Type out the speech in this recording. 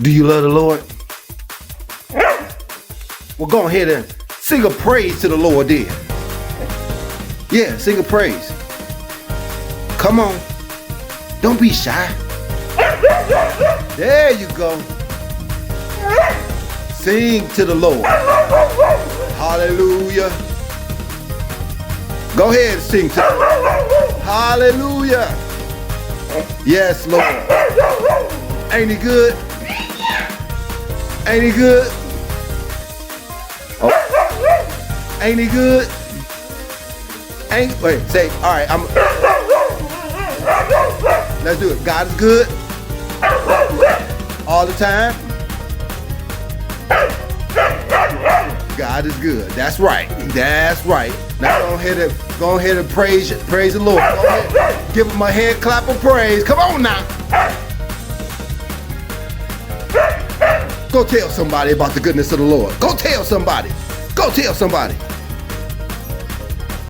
Do you love the Lord? Well, go ahead and sing a praise to the Lord then. Yeah, sing a praise. Come on. Don't be shy. There you go. Sing to the Lord. Hallelujah. Go ahead and sing to him. Hallelujah. Yes, Lord. Ain't he good? Ain't he good? Oh. Ain't he good? Wait, say, all right, let's do it. God is good. All the time. God is good. That's right. That's right. Now go ahead and praise the Lord. Go ahead. Give him a hand clap of praise. Come on now. Go tell somebody about the goodness of the Lord. Go tell somebody. Go tell somebody.